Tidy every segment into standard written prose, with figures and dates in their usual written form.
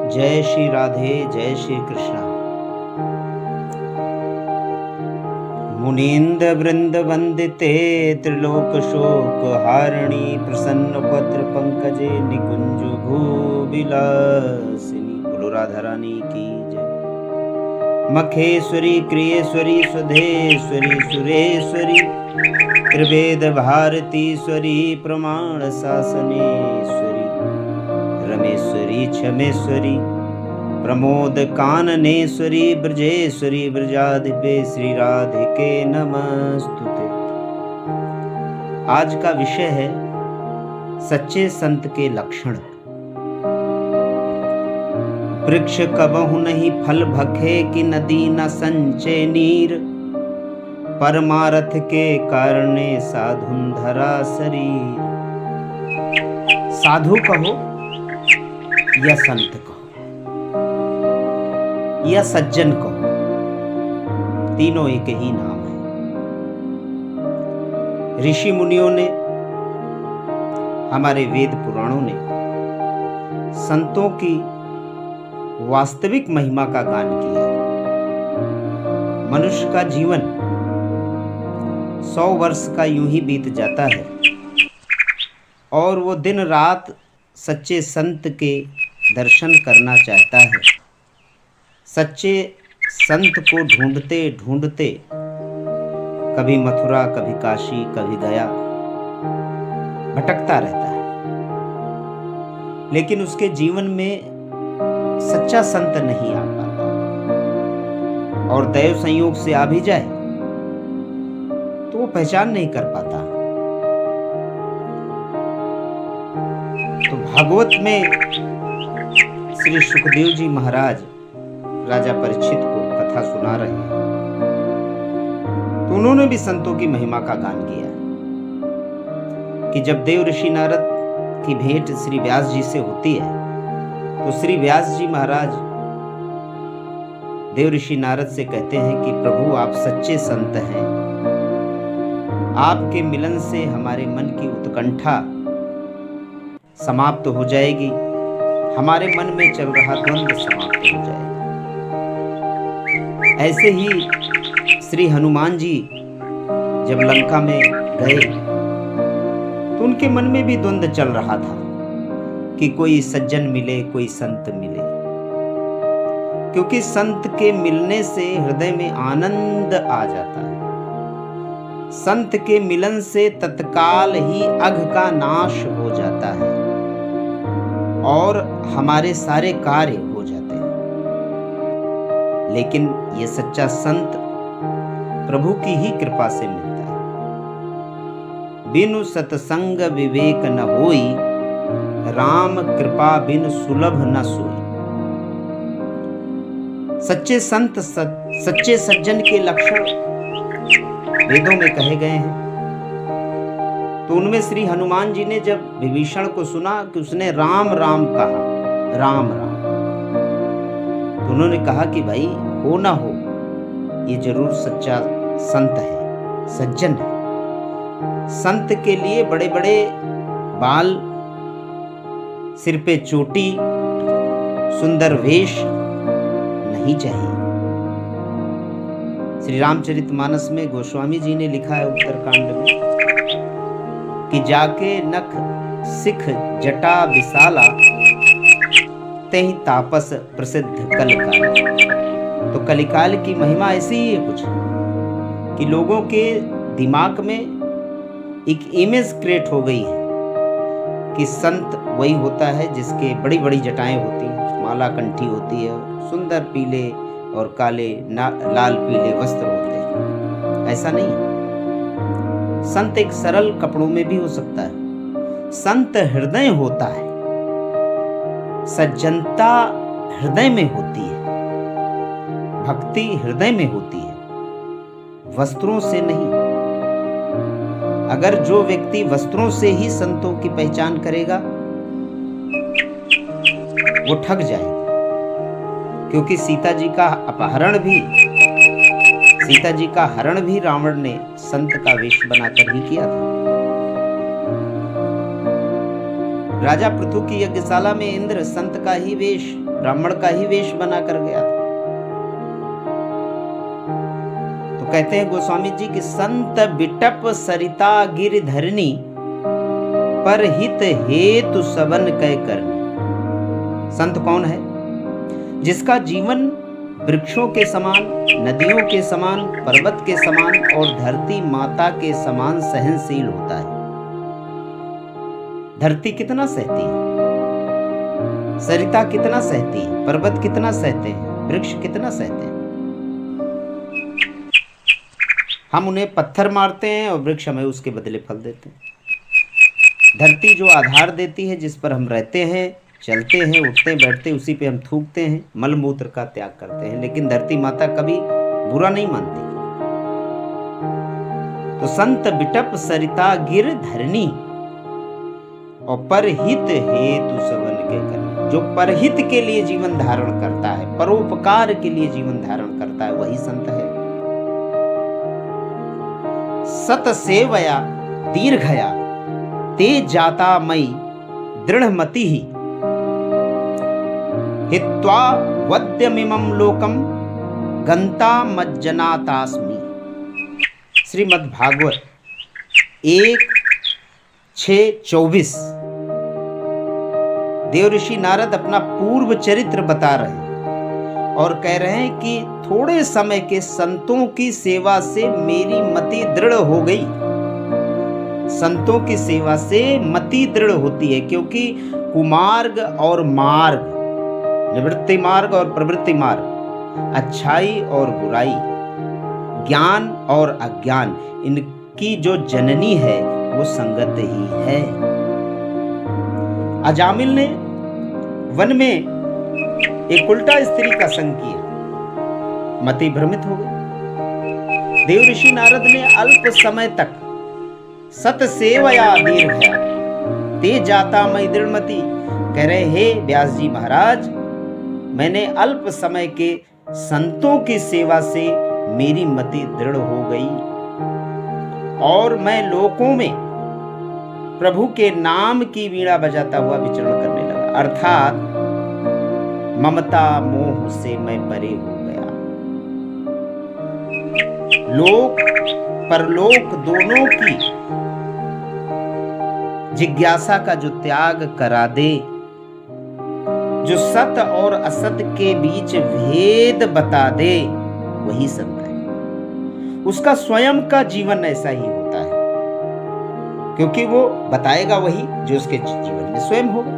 जय श्री राधे, जय श्री कृष्णा। मुनीन्द्र वृंद वंदिते त्रिलोक शोक हारिणी प्रसन्न पत्र पंकजे निकुंज भूविलासिनी। बोलो राधा रानी की जय। मखेश्वरी क्रियेश्वरी सुधेश्वरी सुरेश्वरी त्रिवेद भारतीश्वरी प्रमाण शासनेश्वरी रमेश्वरी क्षमेश्वरी प्रमोद काननेश्वरी ब्रजेश्वरी ब्रजाधिपे श्री राधिके नमस्तुते। आज का विषय है सच्चे संत के लक्षण। वृक्ष कबहु नहीं फल भखे कि नदी न संचय नीर, परमारथ के कारणे साधुन धरा शरीर। साधु कहो या संत कहो या सज्जन कहो, तीनों एक ही नाम है। ऋषि मुनियों ने, हमारे वेद पुराणों ने संतों की वास्तविक महिमा का गान किया। मनुष्य का जीवन 100 वर्ष का यूं ही बीत जाता है और वो दिन रात सच्चे संत के दर्शन करना चाहता है। सच्चे संत को ढूंढते ढूंढते कभी मथुरा, कभी काशी, कभी गया भटकता रहता है, लेकिन उसके जीवन में सच्चा संत नहीं आ पाता, और दैव संयोग से आ भी जाए तो वो पहचान नहीं कर पाता। तो भागवत में श्री सुखदेव जी महाराज राजा परीक्षित को कथा सुना रहे हैं, तो उन्होंने भी संतों की महिमा का गान किया कि जब देव ऋषि नारद की भेंट श्री व्यास जी से होती है तो श्री व्यास जी महाराज देव ऋषि नारद से कहते हैं कि प्रभु आप सच्चे संत हैं, आपके मिलन से हमारे मन की उत्कंठा समाप्त हो जाएगी, हमारे मन में चल रहा द्वंद्व समाप्त हो जाएगा। ऐसे ही श्री हनुमान जी जब लंका में गए तो उनके मन में भी द्वंद्व चल रहा था कि कोई सज्जन मिले, कोई संत मिले, क्योंकि संत के मिलने से हृदय में आनंद आ जाता है। संत के मिलन से तत्काल ही अघ का नाश हो जाता है और हमारे सारे कार्य हो जाते हैं। लेकिन ये सच्चा संत प्रभु की ही कृपा से मिलता है। बिनु सतसंग विवेक न होई, राम कृपा बिन सुलभ न सोई। सच्चे संत सच्चे सज्जन के लक्षण वेदों में कहे गए हैं। तो उनमें श्री हनुमान जी ने जब विभीषण को सुना कि उसने राम राम कहा, राम राम, तो उन्होंने कहा कि भाई हो ना हो, ये जरूर सच्चा संत है, सज्जन है। संत के लिए बड़े बड़े बाल, सिर पे चोटी, सुंदर वेश नहीं चाहिए। श्री रामचरितमानस में गोस्वामी जी ने लिखा है उत्तरकांड में कि जाके नख सिख जटा विशाला, तेहि तापस प्रसिद्ध कलिकाल। तो कलिकाल की महिमा ऐसी ही है कुछ कि लोगों के दिमाग में एक इमेज क्रिएट हो गई है कि संत वही होता है जिसके बड़ी बड़ी जटाएं होती हैं, माला कंठी होती है, सुंदर पीले और काले लाल पीले वस्त्र होते हैं। ऐसा नहीं है। संत एक सरल कपड़ों में भी हो सकता है। संत हृदय होता है, सज्जनता हृदय में होती है, भक्ति हृदय में होती है, वस्त्रों से नहीं। अगर जो व्यक्ति वस्त्रों से ही संतों की पहचान करेगा वो ठग जाएगा, क्योंकि सीता जी का हरण भी रावण ने संत का वेश बनाकर ही किया था। राजा पृथु की यज्ञशाला में इंद्र संत का ही वेश, ब्राह्मण का ही वेश बना कर गया था। तो कहते हैं गोस्वामी जी कि संत बिटप सरिता गिरधरनी, पर हित हेतु सबन कह करनी। संत कौन है? जिसका जीवन वृक्षों के समान, नदियों के समान, पर्वत के समान और धरती माता के समान सहनशील होता है। धरती कितना सहती है, सरिता कितना सहती है, पर्वत कितना सहते हैं, वृक्ष कितना सहते हैं। हम उन्हें पत्थर मारते हैं और वृक्ष हमें उसके बदले फल देते हैं। धरती जो आधार देती है, जिस पर हम रहते हैं, चलते हैं, उठते बैठते, उसी पे हम थूकते हैं, मल मूत्र का त्याग करते हैं, लेकिन धरती माता कभी बुरा नहीं मानती। तो संत बिटप सरिता गिर धरनी और परहित हेतु सबन के करनी। जो परहित के लिए जीवन धारण करता है, परोपकार के लिए जीवन धारण करता है, वही संत है। सत सेवया दीर्घया ते जाता मई दृढ़मति ही, हित्वा वद्यमिमं लोकम गंता मज्जनातास्मि। श्रीमद् भागवत 1:6-24। देवऋषि नारद अपना पूर्व चरित्र बता रहे हैं और कह रहे हैं कि थोड़े समय के संतों की सेवा से मेरी मति दृढ़ हो गई। संतों की सेवा से मति दृढ़ होती है, क्योंकि कुमार्ग और मार्ग, निवृत्ति मार्ग और प्रवृत्ति मार्ग, अच्छाई और बुराई, ज्ञान और अज्ञान, इनकी जो जननी है वो संगत ही है। अजामिल ने वन में एक उल्टा स्त्री का संग किया, मति भ्रमित हो गई। देवऋषि नारद ने अल्प समय तक सत सेवया दीर्घया ते जाता मई दृढ़मति, कह रहे हे व्यास जी महाराज, मैंने अल्प समय के संतों की सेवा से मेरी मति दृढ़ हो गई और मैं लोकों में प्रभु के नाम की वीणा बजाता हुआ विचरण करने लगा। अर्थात ममता मोह से मैं परे हो गया। लोक परलोक दोनों की जिज्ञासा का जो त्याग करा दे, जो सत और असत के बीच भेद बता दे, वही संत है। उसका स्वयं का जीवन ऐसा ही होता है, क्योंकि वो बताएगा वही जो उसके जीवन में स्वयं होगा।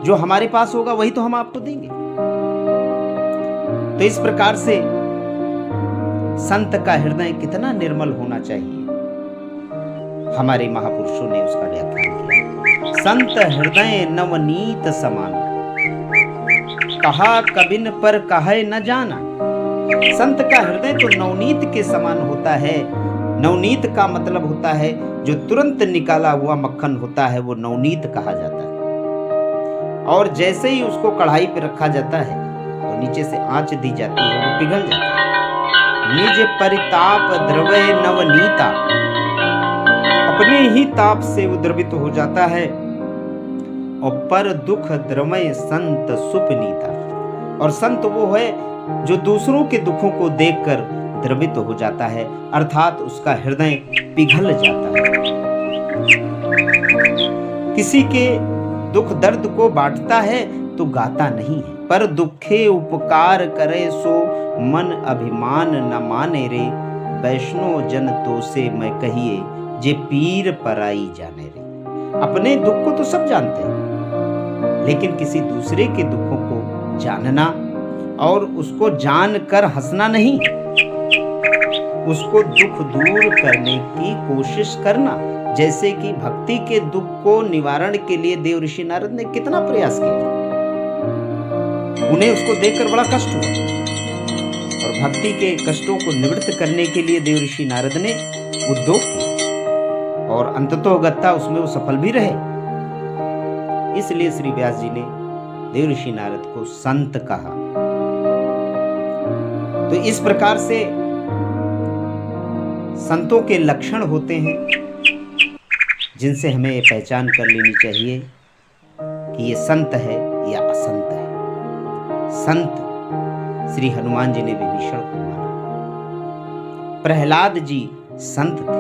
जो हमारे पास होगा वही तो हम आपको देंगे। तो इस प्रकार से संत का हृदय कितना निर्मल होना चाहिए, हमारे महापुरुषों ने उसका व्याख्यान किया। संत हृदय नवनीत समान, कहा कबिन पर कहे न जाना। संत का हृदय तो नवनीत के समान होता है। नवनीत का मतलब होता है जो तुरंत निकाला हुआ मक्खन होता है, वो नवनीत कहा जाता है। और जैसे ही उसको कढ़ाई पे रखा जाता है और नीचे से आंच दी जाती है, वो पिघल जाता है। निज परिताप द्रवय नवनीता, अपने ही ताप से वो द्रवित हो जाता है। और पर दुख द्रमय संत सुपनीता, और संत वो है जो दूसरों के दुखों को देखकर द्रवित हो जाता है, अर्थात उसका हृदय पिघल जाता है। किसी के दुख दर्द को बांटता है तो गाता नहीं है, पर दुखे उपकार करे सो मन अभिमान न माने रे। वैष्णो जन तो से मैं कहिए जे पीर पराई जाने रे। अपने दुख को तो सब जानते हैं, लेकिन किसी दूसरे के दुखों को जानना और उसको जानकर हंसना नहीं, उसको दुख दूर करने की कोशिश करना। जैसे कि भक्ति के दुख को निवारण के लिए देवऋषि नारद ने कितना प्रयास किया, उन्हें उसको देखकर बड़ा कष्ट हुआ, और भक्ति के कष्टों को निवृत्त करने के लिए देवऋषि नारद ने उद्योग किया, और अंततोगत्ता उसमें वो सफल भी रहे। इसलिए श्री व्यास जी ने देवऋषि नारद को संत कहा। तो इस प्रकार से संतों के लक्षण होते हैं जिनसे हमें ये पहचान कर लेनी चाहिए कि ये संत है या असंत है। संत श्री हनुमान जी ने विभीषण को माना, प्रहलाद जी संत थे,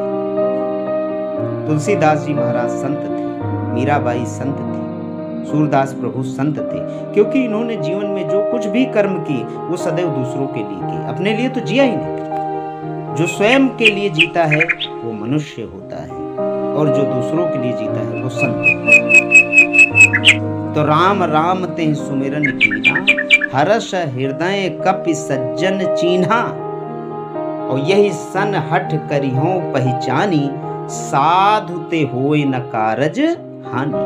तुलसीदास जी महाराज संत थे, मीराबाई संत थी, सूरदास प्रभु संत थे, क्योंकि इन्होंने जीवन में जो कुछ भी कर्म किए वो सदैव दूसरों के लिए किए, अपने लिए तो जिया ही नहीं। जो स्वयं के लिए जीता है वो मनुष्य होता है, और जो दूसरों के लिए जीता है वो संत है। तो राम राम ते सुमिरन कीना, हर्ष हृदय कपि सज्जन चीन्हा, और यही सन हठ करिहो पहचानी, साधु ते होए न कारज हानि।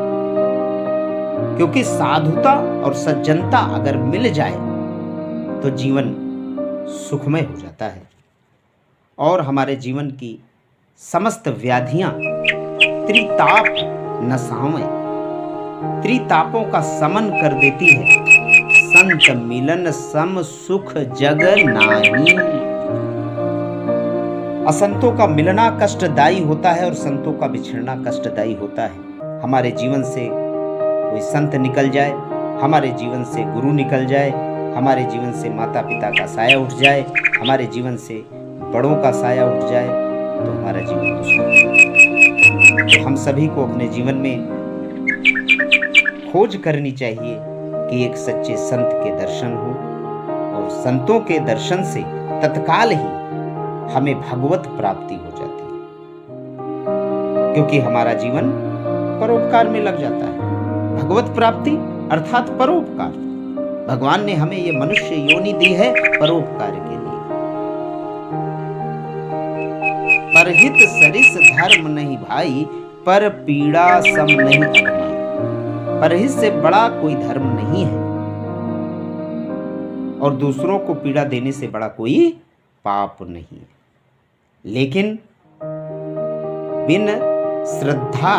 क्योंकि साधुता और सज्जनता अगर मिल जाए तो जीवन सुखमय हो जाता है, और हमारे जीवन की समस्त व्याधियां त्रिताप नसावें, त्रितापों का समन कर देती है। संत मिलन सम सुख जग नाही। असंतों का मिलना कष्टदायी होता है और संतों का बिछड़ना कष्टदायी होता है। हमारे जीवन से कोई संत निकल जाए, हमारे जीवन से गुरु निकल जाए, हमारे जीवन से माता पिता का साया उठ जाए, हमारे जीवन से बड़ों का साया उठ जाए, तो हमारा जीवन दुष्कर। तो हम सभी को अपने जीवन में खोज करनी चाहिए कि एक सच्चे संत के दर्शन हो, और संतों के दर्शन से तत्काल ही हमें भगवत प्राप्ति हो जाती है, क्योंकि हमारा जीवन परोपकार में लग जाता है। भगवत प्राप्ति अर्थात परोपकार। भगवान ने हमें ये मनुष्य योनि दी है परोपकार के लिए। परहित सरिस धर्म नहीं भाई, पर पीड़ा सम नहीं अगमाई। परहित से बड़ा कोई धर्म नहीं है, और दूसरों को पीड़ा देने से बड़ा कोई पाप नहीं है। लेकिन बिन श्रद्धा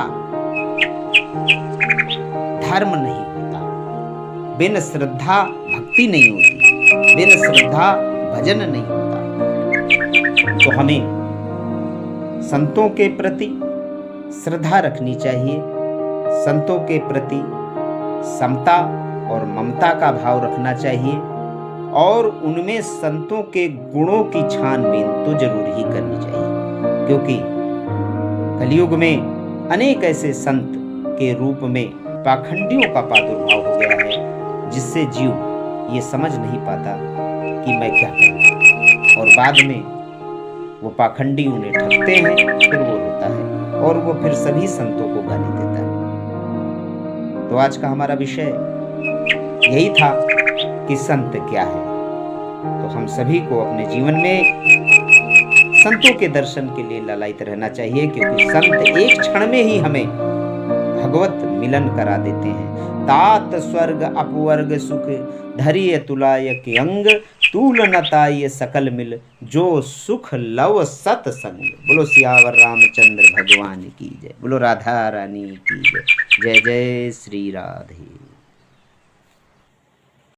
धर्म नहीं होता, बिन श्रद्धा भक्ति नहीं होती, बिन श्रद्धा भजन नहीं होता। तो हमें संतों के प्रति श्रद्धा रखनी चाहिए, संतों के प्रति समता और ममता का भाव रखना चाहिए, और उनमें संतों के गुणों की छानबीन तो जरूर ही करनी चाहिए, क्योंकि कलयुग में अनेक ऐसे संत के रूप में पाखंडियों का प्रादुर्भाव हो गया है, जिससे जीव ये समझ नहीं पाता कि मैं क्या करूं, और बाद में वो पाखंडी उन्हें ठगते हैं, फिर वो रोता है, और वो फिर सभी संतों को गाली देता है। तो आज का हमारा विषय यही था कि संत क्या है। तो हम सभी को अपने जीवन में संतों के दर्शन के लिए लालायित रहना चाहिए, क्योंकि संत एक क्षण में ही हमें भगवत मिलन करा देते हैं। तात स्वर्ग अपवर्ग सुख, धरिय तुलाय के अंग, तूल नताय सकल मिल, जो सुख लव सतसंग। बोलो सियावर रामचंद्र भगवान की जय, बोलो राधा रानी की जय। जय जय श्री राधे।